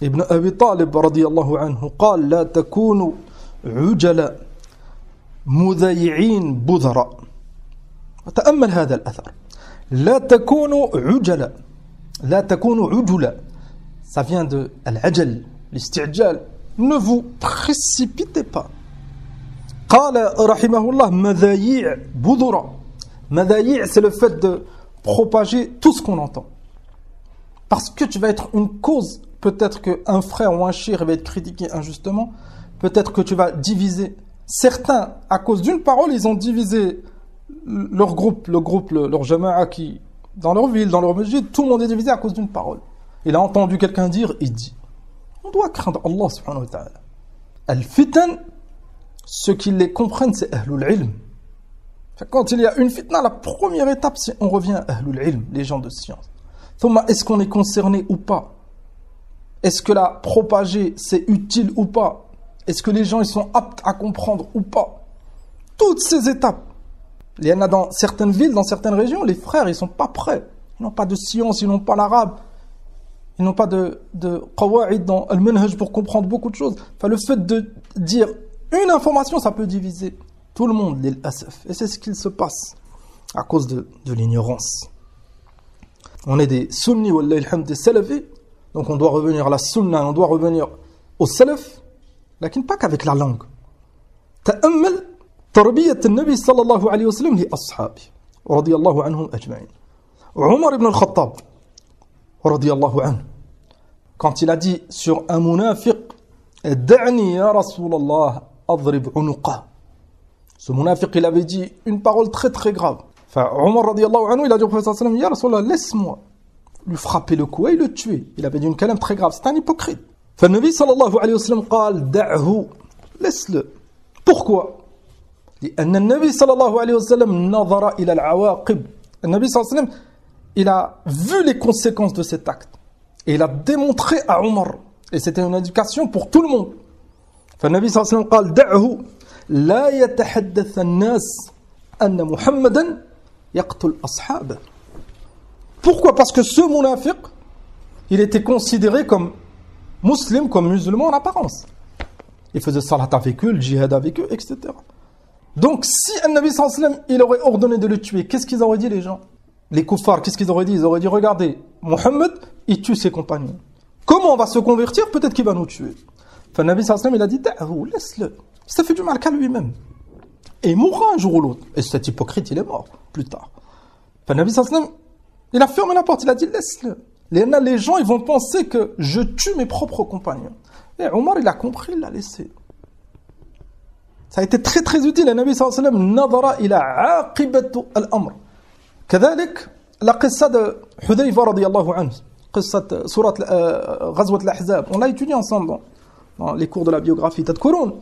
ibn Abi Talib radiyallahu anhu قال لا تكونوا عجلا مذيعين بذرا. وتأمل هذا الأثر. لا تكونوا عجلا. لا تكونوا عجلا. Ça vient de al-ajal, l'isti'jal. Ne vous précipitez pas. قال رحمه الله مذايع بذرا. مذايع, c'est le fait de propager tout ce qu'on entend. Parce que tu vas être une cause, peut-être qu'un frère ou un cheikh va être critiqué injustement, peut-être que tu vas diviser. Certains, à cause d'une parole, ils ont divisé leur groupe, leur jama'a qui, dans leur ville, dans leur masjid, tout le monde est divisé à cause d'une parole. Il a entendu quelqu'un dire, il dit. On doit craindre Allah subhanahu wa ta'ala. Al-fitan, ceux qui les comprennent, c'est ahlul ilm. Quand il y a une fitna, la première étape, c'est on revient à ahlul ilm, les gens de science. Thomas, est-ce qu'on est concerné ou pas? Est-ce que la propager, c'est utile ou pas? Est-ce que les gens ils sont aptes à comprendre ou pas? Toutes ces étapes. Il y en a dans certaines villes, dans certaines régions, les frères, ils sont pas prêts. Ils n'ont pas de science, ils n'ont pas l'arabe. Ils n'ont pas de qawa'id dans al-manhaj pour comprendre beaucoup de choses. Enfin, le fait de dire une information, ça peut diviser tout le monde, l'asaf. Et c'est ce qu'il se passe à cause de l'ignorance. On est des sunnis, wallahi alhamd, des salafis. Donc on doit revenir à la sunna, on doit revenir au salaf, mais pas qu'avec la langue. تأمل تربية النبي صلى الله عليه وسلم لأصحابه رضي الله عنهم أجمعين. عمر ibn al-Khattab رضي الله عنه, quand il a dit sur un munafiq, دعني يا رسول الله أضرب عنقه. Ce munafiq, il avait dit une parole très très grave. Enfin, Omar radiyallahu anhu, il a dit au prophète sallallahu alayhi wa sallam, Ya Rasulallah, laisse-moi lui frapper le cou et le tuer. Il avait dit une kalame très grave, c'est un hypocrite. فالنبي صلى الله عليه وسلم قال دعه, laisse-le. Pourquoi? لأن النبي صلى الله عليه وسلم نظر إلى العواقب. النبي صلى الله عليه وسلم, il a vu les conséquences de cet acte. Et il a démontré à Omar. Et c'était une éducation pour tout le monde. فالنبي صلى الله عليه وسلم قال دعه لا يتحدث الناس أن محمدا يقتل أصحابه. Pourquoi? Parce que ce munafiq, il était considéré comme musulman, comme musulman en apparence. Il faisait salat avec eux, le djihad avec eux, etc. Donc si un Nabi sallallahu alayhi wa sallam, il aurait ordonné de le tuer, qu'est-ce qu'ils auraient dit les gens? Les kuffars, qu'est-ce qu'ils auraient dit? Ils auraient dit, regardez, Mohammed, il tue ses compagnons. Comment on va se convertir? Peut-être qu'il va nous tuer. Enfin, Nabi sallallahu alayhi wa sallam, il a dit, da'ahu, laisse-le. Ça fait du mal qu'à lui-même. Et il mourra un jour ou l'autre. Et cet hypocrite, il est mort plus tard. Enfin, Nabi sallallahu alayhi wa sallam, il a fermé la porte, il a dit, laisse-le. Les gens, ils vont penser que je tue mes propres compagnons. Et Omar, il a compris, il l'a laissé. Ça a été très très utile. Le Nabi sallallahu alayhi wa sallam, nadara ila aqibatu al-amr. كذلك la qissa de Hudayfa radiyallahu anhu, qissa surat ghazwat al-ahzab. On l'a étudié ensemble dans les cours de la biographie. Tadkurun,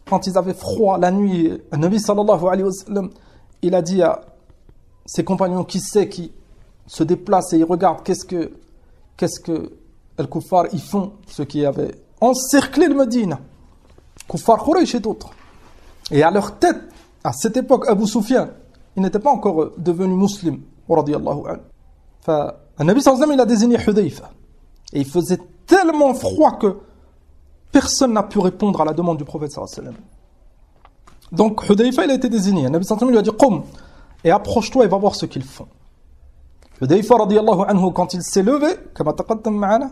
quand ils avaient froid la nuit, le Nabi sallallahu alayhi wa sallam, il a dit à ses compagnons, qui se déplacent et ils regardent qu'est-ce que les kuffars ils font, ceux qui avaient encerclé le Médine, kuffar Quraysh et d'autres. Et à leur tête, à cette époque, Abu Sufyan, il n'était pas encore devenu musulman. radiyallahu anhu. Nabi sallallahu alayhi wa sallam, il a désigné Hudayfa. Et il faisait tellement froid que personne n'a pu répondre à la demande du prophète sallallahu alayhi wa sallam. Donc Hudayfa, il a été désigné. Nabi sallallahu alayhi wa sallam lui a dit Qum et approche-toi et va voir ce qu'ils font. Hudayfa radiyallahu anhu, quand il s'est levé, kama taqaddam ma'ana,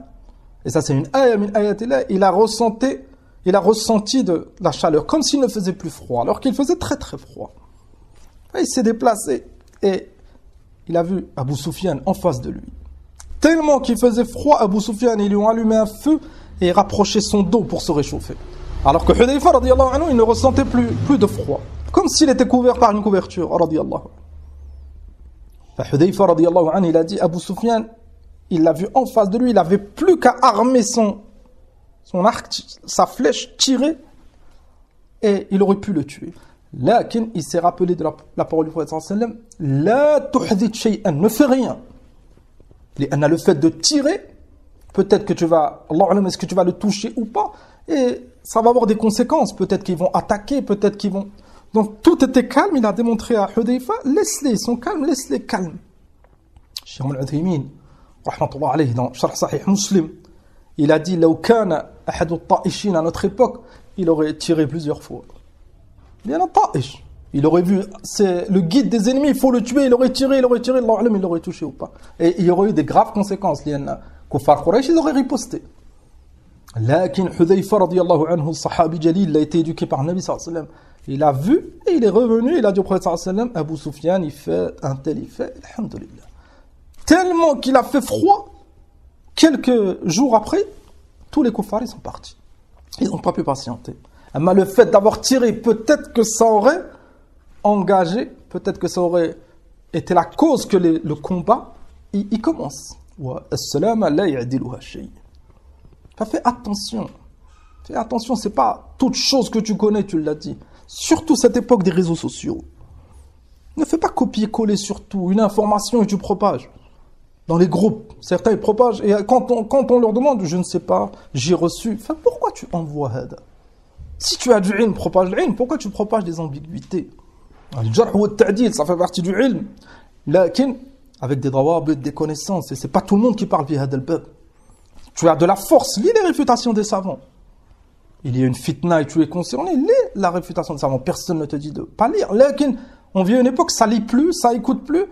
et ça c'est une ayah min ayatillah, il a ressenti de la chaleur, comme s'il ne faisait plus froid, alors qu'il faisait très très froid. Et il s'est déplacé et il a vu Abu Sufyan en face de lui. Tellement qu'il faisait froid, Abu Sufyan, ils lui ont allumé un feu et rapproché son dos pour se réchauffer. Alors que Hudayfa radiyallahu anhu, il ne ressentait plus de froid, comme s'il était couvert par une couverture radiyallahu anhu. Hudayfa radiyallahu anhu, il a dit, Abu Sufyan, il l'a vu en face de lui, il n'avait plus qu'à armer son arc, sa flèche, tirer, et il aurait pu le tuer. Lakin, il s'est rappelé de la parole du prophète sallallahu alayhi wa sallam, la tuhdith shay'an, ne fais rien. Le fait de tirer, peut-être que tu vas, est-ce que tu vas le toucher ou pas, et ça va avoir des conséquences, peut-être qu'ils vont attaquer, peut-être qu'ils vont... Donc tout était calme, il a démontré à Hudayfa, laisse-les, ils sont calmes, laisse-les calmes. Cheikh Al-Uthaymin, rahmatullah alayhi, dans Sharh Sahih Muslim, il a dit, law kana ahadu at-ta'ishin à notre époque, il aurait tiré plusieurs fois. Bien un ta'ish. Il aurait vu, c'est le guide des ennemis, il faut le tuer, il aurait tiré, il l'aurait touché ou pas. Et il y aurait eu des graves conséquences. Les kuffar Quraysh, ils auraient riposté. Lakin Hudayfa radiyallahu anhu, sahabi jalil, il a été éduqué par Nabi sallallahu alayhi wa sallam. Il a vu et il est revenu, il a dit au prophète sallallahu alayhi wa sallam, Abu Sufyan, il fait un tel, il fait, alhamdulillah. Tellement qu'il a fait froid, quelques jours après, tous les kuffars, ils sont partis. Ils n'ont pas pu patienter. Mais le fait d'avoir tiré, peut-être que ça aurait engagé, peut-être que ça aurait été la cause que le combat, il commence. Fais attention. Fais attention, c'est pas toute chose que tu connais, tu l'as dit. Surtout cette époque des réseaux sociaux. Ne fais pas copier-coller surtout une information et tu propages. Dans les groupes, certains ils propagent. Et quand on leur demande, je ne sais pas, j'ai reçu. Enfin, pourquoi tu envoies Hada? Si tu as du ilm, propage l'ilm. Pourquoi tu propages des ambiguïtés? Le jarh ou le ta'dil, ça fait partie du ilm. Lakin, avec des dawabit, des connaissances. Et c'est pas tout le monde qui parle via Hadal Bab. Tu as de la force, lis les réfutations des savants. Il y a une fitna et tu es concerné, lis la réfutation des savants. Personne ne te dit de pas lire. Lakin, on vit à une époque, ça lit plus, ça écoute plus.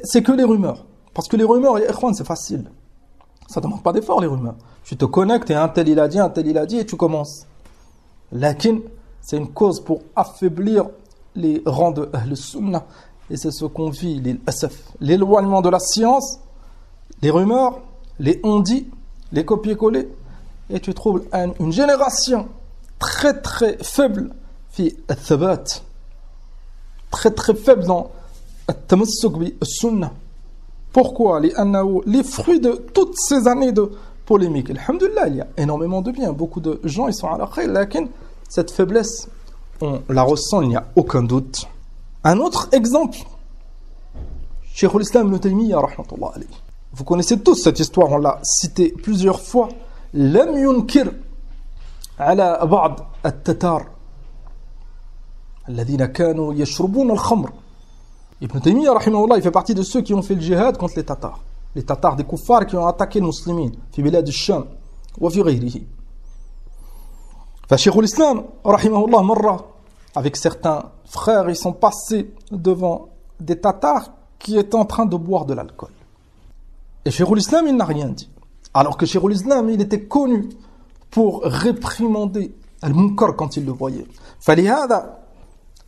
C'est que les rumeurs. Parce que les rumeurs, c'est facile. Ça ne demande pas d'effort, les rumeurs. Tu te connectes et un tel il a dit et tu commences. Lakin, c'est une cause pour affaiblir les rangs de Ahl Sunnah. Et c'est ce qu'on vit, l'éloignement de la science, les rumeurs, les on-dit, les copier-coller. Et tu trouves une génération très très faible, très très faible dans التمسك بالسنة. Pourquoi? Les fruits de toutes ces années de polémique. Alhamdulillah, il y a énormément de bien. Beaucoup de gens, ils sont à la khayr. Lakin, cette faiblesse, on la ressent, il n'y a aucun doute. Un autre exemple, Cheikh al-Islam Ibn Taymiyyah, rahmatullah alayhi. Vous connaissez tous cette histoire, on l'a citée plusieurs fois. لم ينكر على بعض التتار الذين كانوا يشربون الخمر. Ibn Taymiyyah, rahimahullah, il fait partie de ceux qui ont fait le djihad contre les Tatars. Les Tatars des kuffars qui ont attaqué les musulmans, في بلاد الشام وفي غيره. فشيخ الإسلام, rahimahullah, مرة, avec certains frères, ils sont passés devant des Tatars qui étaient en train de boire de l'alcool. Et Cheikh al-Islam, il n'a rien dit. Alors que Cheikh al-Islam, il était connu pour réprimander al-munkar quand il le voyait. فلهذا,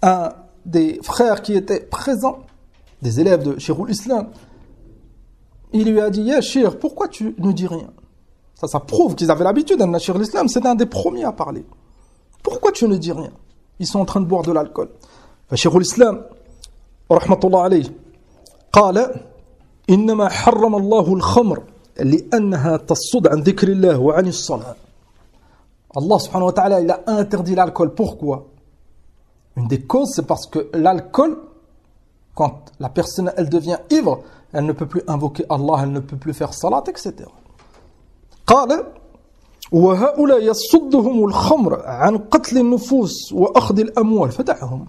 un des frères qui étaient présents, des élèves de Cheikh al-Islam, il lui a dit, ya Cheikh, pourquoi tu ne dis rien? Ça prouve qu'ils avaient l'habitude, Cheikh al-Islam, c'est un des premiers à parler. Pourquoi tu ne dis rien? Ils sont en train de boire de l'alcool. Cheikh al-Islam, rahmatullah alayhi, قال إنما حرم الله الخمر لأنها تصد عن ذكر الله وعن الصلاة. Allah subhanahu wa ta'ala, il a interdit l'alcool. Pourquoi? Une des causes, c'est parce que l'alcool, quand la personne elle devient ivre, elle ne peut plus invoquer Allah, elle ne peut plus faire salat, etc. قال وهؤلاء يصدهم الخمر عن قتل النفوس وأخذ الأموال فدعهم.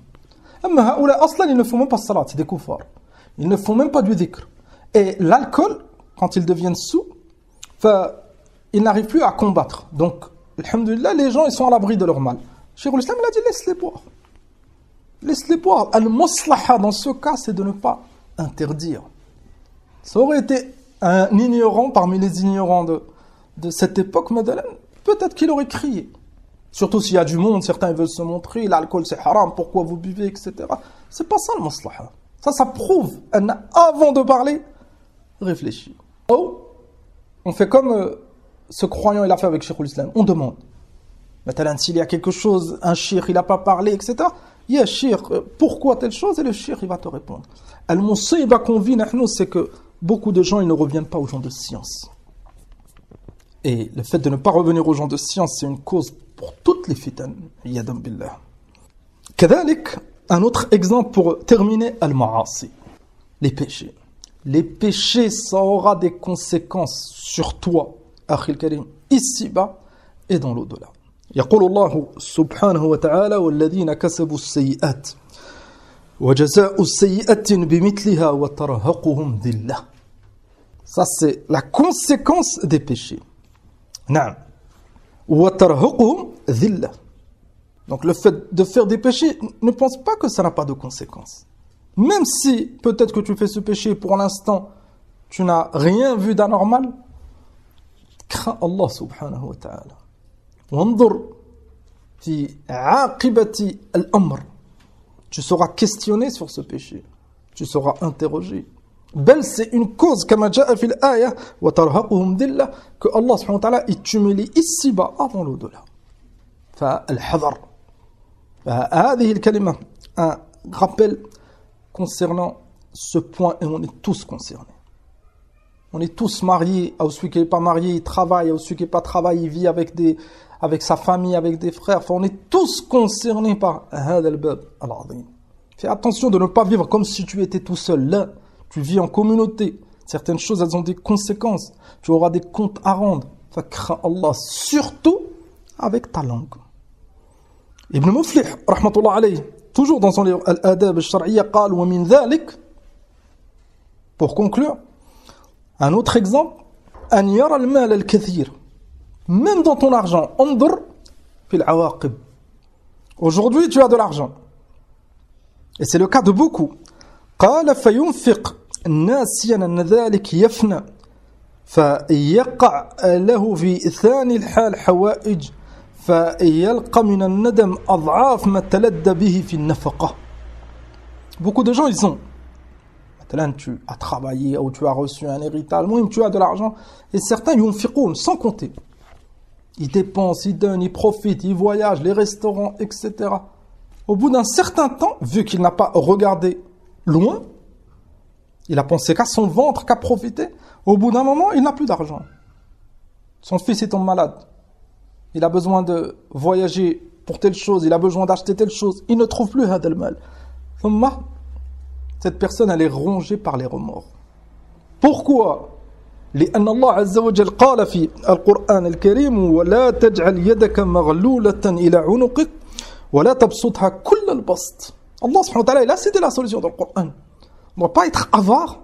أما هؤلاء أصلا ils ne font même pas salat, c'est des kuffars. Ils ne font même pas du dhikr. Et l'alcool, quand ils deviennent sous, ils n'arrivent plus à combattre. Donc, alhamdoulilah, les gens ils sont à l'abri de leur mal. Cheikh l'Islam il a dit laisse-les boire. Laisse-les boire. Al-maslaha dans ce cas, c'est de ne pas interdire. Ça aurait été un ignorant parmi les ignorants de cette époque, Madeleine, peut-être qu'il aurait crié. Surtout s'il y a du monde, certains ils veulent se montrer, l'alcool c'est haram, pourquoi vous buvez, etc. C'est pas ça le maslaha. Ça prouve, avant de parler, réfléchis. Oh, on fait comme ce croyant il a fait avec Cheikh l'Islam. On demande. Maintenant, s'il y a quelque chose, un cheikh il n'a pas parlé, etc. Il y a cheikh, pourquoi telle chose? Et le cheikh il va te répondre. Al-Musiba qu'on vit, c'est que beaucoup de gens ils ne reviennent pas aux gens de science. Et le fait de ne pas revenir aux gens de science, c'est une cause pour toutes les fitan. Yadam billah. Kadalik, un autre exemple pour terminer, al-ma'asi. Les péchés. Les péchés, ça aura des conséquences sur toi, akhil karim, ici-bas et dans l'au-delà. يقول الله سبحانه وتعالى والذين كسبوا السيئات وجزاء السيئة بمثلها وترهقهم ذلة. Ça c'est la conséquence des péchés. نعم. وترهقهم ذلة. Donc le fait de faire des péchés, ne pense pas que ça n'a pas de conséquences. Même si peut-être que tu fais ce péché pour l'instant, tu n'as rien vu d'anormal, crains Allah subhanahu wa ta'ala. وانظر في عاقبة الأمر. Tu seras questionné sur ce péché. Tu seras interrogé. بل c'est une cause كما جاء في الآية وترهقهم ذلة que Allah subhanahu wa ta'ala il t'humilie ici-bas avant l'au-delà. فالحذر. هذه الكلمة un rappel concernant ce point et on est tous concernés. On est tous mariés, à celui qui n'est pas marié, il travaille, à celui qui n'est pas travaillé, il vit avec sa famille, avec des frères. Enfin, on est tous concernés par هذا الباب العظيم. Fais attention de ne pas vivre comme si tu étais tout seul. Là, tu vis en communauté. Certaines choses, elles ont des conséquences. Tu auras des comptes à rendre. Crains Allah, surtout avec ta langue. Ibn Muflih, rahmatullah alayhi, toujours dans son livre Al-Adab al-Shar'iyya, قال ومن ذلك, pour conclure, un autre exemple, أن يرى المال الكثير, même dans ton argent, انظر في العواقب. Aujourd'hui, tu as de l'argent. Et c'est le cas de beaucoup. قال فينفق ناسيا أن ذلك يفنى فيقع له في ثاني الحال حوائج فيلقى من الندم أضعاف ما تلذ به في النفقة. Beaucoup de gens, ils ont. Maintenant, tu as travaillé ou tu as reçu un héritage, même tu as de l'argent. Et certains, ils yunfiqoun, sans compter. Ils dépensent, ils donnent, ils profitent, ils voyagent, les restaurants, etc. Au bout d'un certain temps, vu qu'il n'a pas regardé loin, il a pensé qu'à son ventre, qu'à profiter. Au bout d'un moment, il n'a plus d'argent. Son fils est tombe malade. Il a besoin de voyager pour telle chose, il a besoin d'acheter telle chose. Il ne trouve plus hadal mal. Cette personne, elle est rongée par les remords. Pourquoi? لأن الله عز وجل قال في القرآن الكريم ولا تجعل يدك مغلولة إلى عنقك ولا تبسطها كل البسط. Allah subhanahu wa ta'ala, il a cité la solution dans le Coran. On ne doit pas être avare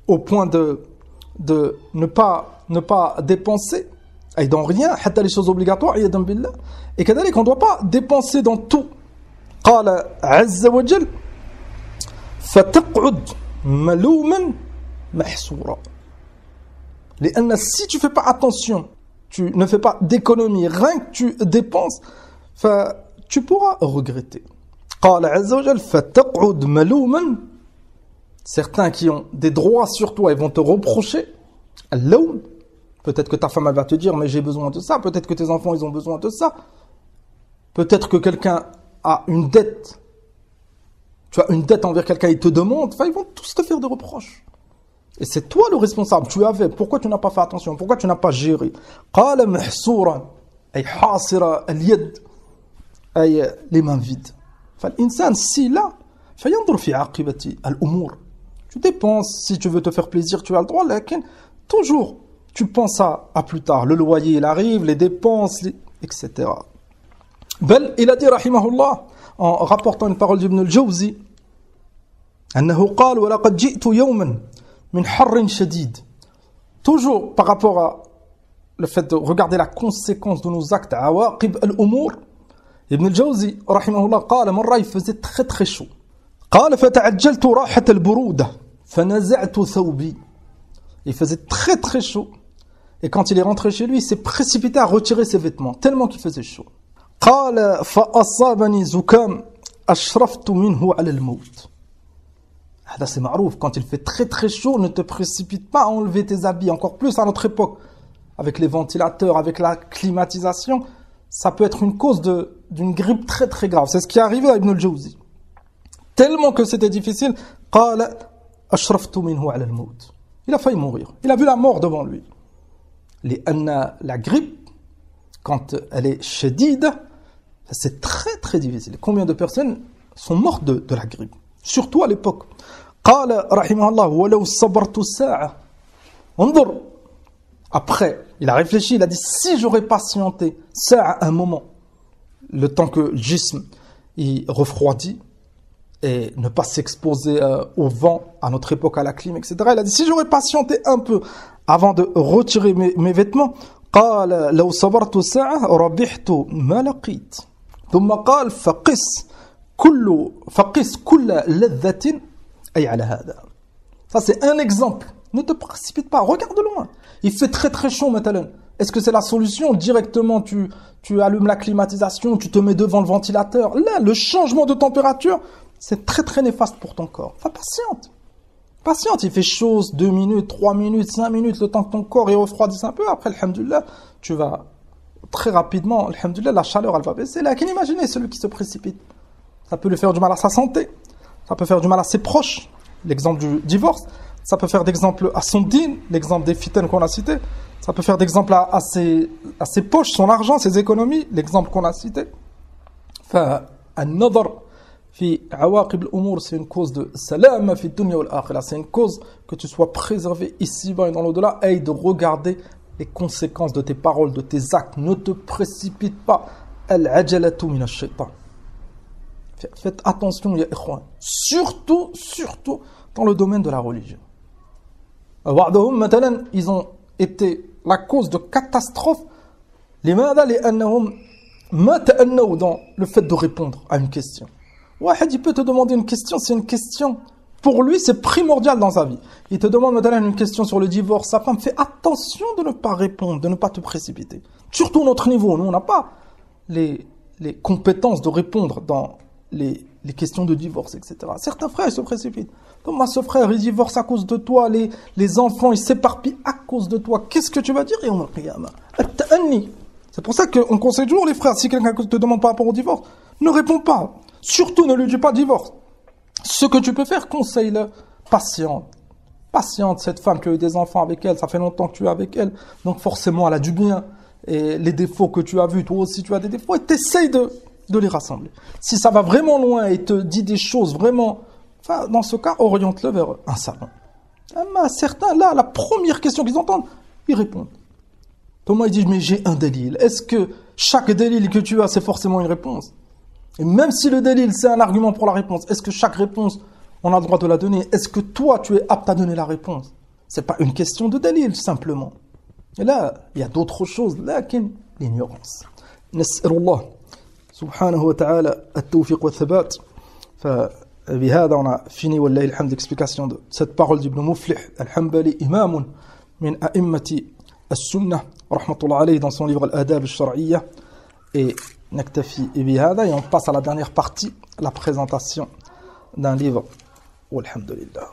au point de ne pas dépenser dans rien, حتى les choses obligatoires, يدًا بالله. Et كذلك, on ne doit pas dépenser dans tout. قال عز وجل فتقعد ملوما محسورا. لأن si tu fais pas attention, tu ne fais pas d'économie, rien que tu dépenses, tu pourras regretter. قال عز وجل فتقعد ملوما. Certains qui ont des droits sur toi, ils vont te reprocher. اللوم. Peut-être que ta femme elle va te dire mais j'ai besoin de ça, peut-être que tes enfants ils ont besoin de ça. Peut-être que quelqu'un a une dette. Tu as une dette envers quelqu'un, il te demande, enfin, ils vont tous te faire des reproches. Et c'est toi le responsable, tu avais, pourquoi tu n'as pas fait attention, pourquoi tu n'as pas géré? قال محصورا أي حاصر اليد أي les mains vides. فالإنسان si là فينظر في عاقبة الأمور. Tu dépenses, si tu veux te faire plaisir, tu as le droit, mais toujours, tu penses à plus tard, le loyer il arrive, les dépenses, etc. بل il a dit rahimahullah en rapportant une parole d'Ibn al-Jawzi أنه قال ولقد جئت يوما من حر شديد. Toujours par rapport à le fait de regarder la conséquence de nos actes, عواقب الأمور. Ibn al-Jawzi rahimahullah قال مرة il faisait très très chaud. قال فتعجلت راحة البرودة فنزعت ثوبي. Il faisait très très chaud. Et quand il est rentré chez lui, il s'est précipité à retirer ses vêtements, tellement qu'il faisait chaud. قال فأصابني زكام أشرفت منه على الموت. Là, c'est marouf. Quand il fait très très chaud, ne te précipite pas à enlever tes habits. Encore plus à notre époque, avec les ventilateurs, avec la climatisation, ça peut être une cause d'une grippe très très grave. C'est ce qui est arrivé à Ibn al-Jawzi. Tellement que c'était difficile, قال أشرفت منه على الموت. Il a failli mourir. Il a vu la mort devant lui. La grippe, quand elle est shadid, c'est très très difficile. Combien de personnes sont mortes de la grippe? Surtout à l'époque. قال رحمه الله ولو صبرت ساعة. انظر. Après, il a réfléchi, il a dit si j'aurais patienté un moment, le temps que le jism il refroidit et ne pas s'exposer au vent à notre époque à la clim, etc. Il a dit si j'aurais patienté un peu avant de retirer mes vêtements, قال لو صبرت ساعة ربحت ما لقيت. ثم قال فقس كل لذة أي على هذا. Ça c'est un exemple. Ne te précipite pas, regarde de loin. Il fait très très chaud maintenant. Est-ce que c'est la solution? Directement tu allumes la climatisation, tu te mets devant le ventilateur. Là, le changement de température, c'est très très néfaste pour ton corps. Enfin, patiente, il fait chaud 2 minutes, 3 minutes, 5 minutes, le temps que ton corps il refroidisse un peu. Après, alhamdoulilah, tu vas très rapidement, alhamdoulilah, la chaleur elle va baisser. Là, imaginez celui qui se précipite. Ça peut lui faire du mal à sa santé, ça peut faire du mal à ses proches. L'exemple du divorce, ça peut faire d'exemple à son din, l'exemple des fitanes qu'on a cité, ça peut faire d'exemple à ses poches, son argent, ses économies, l'exemple qu'on a cité. فالنظر في عواقب الأمور, c'est une cause de salam في الدنيا والآخرة, c'est une cause que tu sois préservé ici-bas et dans l'au-delà, et de regarder les conséquences de tes paroles, de tes actes. Ne te précipite pas. العجلة من الشيطان. Faites attention, ya ikhwan. Surtout dans le domaine de la religion. بعضهم مثلا, ils ont été la cause de catastrophes. لماذا؟ لأنهم ما تأنوا dans le fait de répondre à une question. Wahed, il peut te demander une question, c'est une question. Pour lui, c'est primordial dans sa vie. Il te demande maintenant une question sur le divorce. Sa femme, fais attention de ne pas répondre, de ne pas te précipiter. Surtout notre niveau. Nous, on n'a pas les compétences de répondre dans les questions de divorce, etc. Certains frères, ils se précipitent. Donc, ce frère, il divorce à cause de toi. Les enfants, ils s'éparpillent à cause de toi. Qu'est-ce que tu vas dire? C'est pour ça qu'on conseille toujours les frères. Si quelqu'un te demande par rapport au divorce, ne réponds pas. Surtout, ne lui dis pas divorce. Ce que tu peux faire, conseille-le. Patiente, cette femme, tu as eu des enfants avec elle, ça fait longtemps que tu es avec elle. Donc, forcément, elle a du bien. Et les défauts que tu as vus, toi aussi, tu as des défauts. Et t'essayes de les rassembler. Si ça va vraiment loin et te dit des choses vraiment, enfin, dans ce cas, oriente-le vers un savant. Certains, là, la première question qu'ils entendent, ils répondent. Thomas, il dit, mais j'ai un délil. Est-ce que chaque délil que tu as, c'est forcément une réponse? Et même si le délil, c'est un argument pour la réponse, est-ce que chaque réponse, on a le droit de la donner? Est-ce que toi, tu es apte à donner la réponse? C'est pas une question de délil, simplement. Et là, il y a d'autres choses. Là, l'ignorance. Nas'alullah. Subhanahu wa ta'ala, at-tawfiq wa thabat. فبهذا on a fini والله الحمد l'explication de cette parole d'Ibn Muflih al-Hanbali, imam min a'immati as-sunnah, rahmatullah alayhi, dans son livre Al-Adab al-Shar'iyya. Et naktafi bihada, et on passe à la dernière partie, la présentation d'un livre. Walhamdulillah.